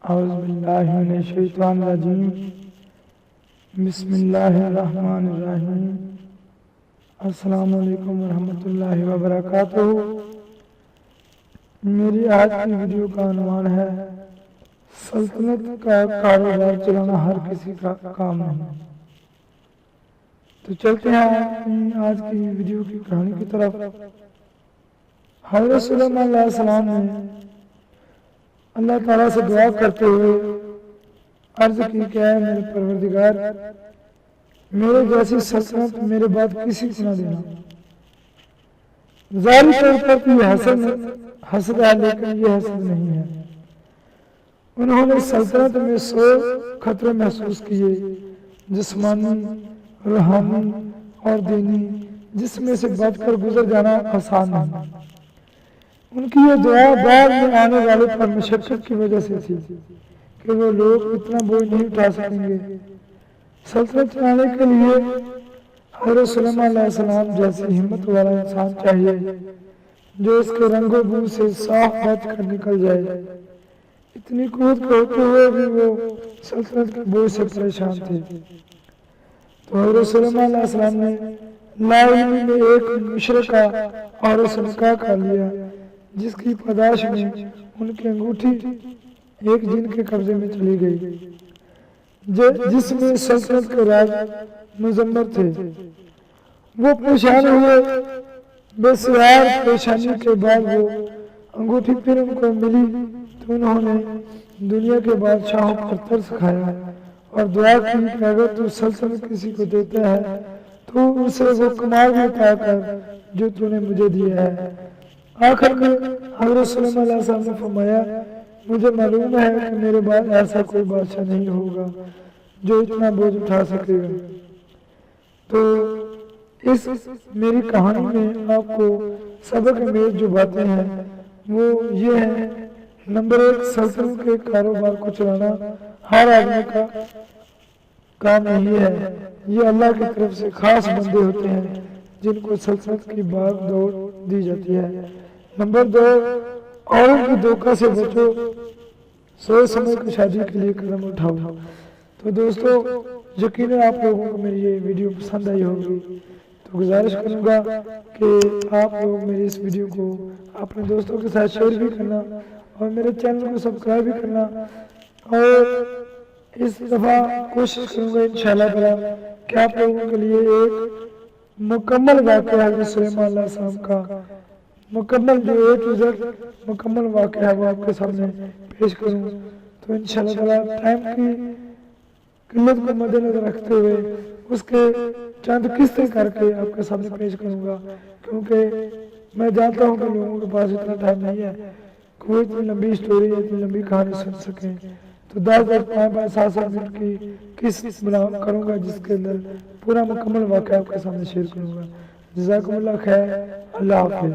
औज़ुबिल्लाहिमिनश्शैतानिर्रजीम बिस्मिल्लाहिर्रहमानिर्रहीम। अस्सलामु अलैकुम वरहमतुल्लाहि वबरकातुहू। मेरी आज की वीडियो का अनुमान है सल्तनत का कारोबार चलाना हर किसी का काम नहीं। तो चलते हैं आज की वीडियो की कहानी की तरफ। हज़रत सुलेमान अलैहिस्सलाम ने अल्लाह ताला से दुआ करते हुए अर्ज की कि है मेरे परवरदिगार, मेरे जैसी सल्तनत मेरे बाद किसी को न देना। ज़ाहिर तौर पर तो ये हसद है, लेकिन ये हसद नहीं है। उन्होंने सल्तनत में 100 खतरे महसूस किए, जिस्मानी, रूहानी और दीनी, जिसमें से बचकर गुजर जाना आसान नहीं। उनकी ये दुआ बाद में आने वाले पर मशक्कत की वजह से थी कि वो लोग इतना बोझ नहीं उठा सकेंगे। सल्तनत चलाने के लिए हज़रत सुलेमान अलैहिस्सलाम जैसी हिम्मत वाला इंसान चाहिए जो इसके रंगो बू से साफ बच कर निकल जाए। इतनी कूद होते हुए भी वो सल्तनत के बोझ से परेशान थे। तो हज़रत सुलेमान अलैहिस्सलाम ने लाइलमी में एक मुशरिका औरत से निकाह कर लिया, जिसकी पैदाश में उनकी अंगूठी एक जिन के कब्जे में चली गई, जिसमें सल्तनत के राज मुजम्मर थे। वो परेशान हुए। बेसहार परेशानी के बाद वो अंगूठी फिर उनको मिली तो उन्होंने दुनिया के बादशाहों पर तरस खाया और दुआ की कि अगर तू सल्तनत किसी को देता है तो उसे वो कमाल भी पाकर जो तूने मुझे दिया है। आखिर में हज़रत सुलेमान अलैहिस्सलाम ने फरमाया, मुझे मालूम है कि मेरे बाद ऐसा कोई बादशाह नहीं होगा जो इतना बोझ उठा सकेगा। तो इस मेरी कहानी में आपको सबक में जो बातें हैं वो ये हैं। नंबर 1, सल्तनत के कारोबार को चलाना हर आदमी का काम नहीं है। ये अल्लाह की तरफ से खास बंदे होते हैं जिनको सल्तनत की भाग दौड़ दी जाती है। नंबर 2, औरों की धोखा से बचो, सोच समझ कर शादी के लिए कदम उठाओ। तो दोस्तों, यकीनन आप लोगों को मेरी ये वीडियो पसंद आई होगी। तो गुजारिश करूंगा कि आप लोग मेरी इस वीडियो को अपने दोस्तों के साथ शेयर भी करना और मेरे चैनल को सब्सक्राइब भी करना। और इस दफ़ा कोशिश करूंगा इंशाअल्लाह ताला कि आप लोगों के लिए एक मुकम्मल वाक़या हज़रत सुलेमान अलैहिस्सलाम का मुकम्मल जो A to Z मुकम्मल वाक़या है वो आपके सामने पेश करूं। तो इंशाअल्लाह ताला टाइम की किल्लत को मद्देनजर रखते हुए उसके चंद किस्से करके आपके सामने पेश करूंगा, क्योंकि मैं जानता हूं कि लोगों के पास इतना टाइम नहीं है कि वो इतनी लंबी स्टोरी, इतनी लंबी कहानी सुन सकें। तो 10-10, 5-5, 7-7 मिनट की किस्त करूंगा जिसके अंदर पूरा मुकम्मल वाक़या आपके सामने शेयर करूंगा। जज़ाकुमुल्लाह खैर। अल्लाह हाफ़िज़।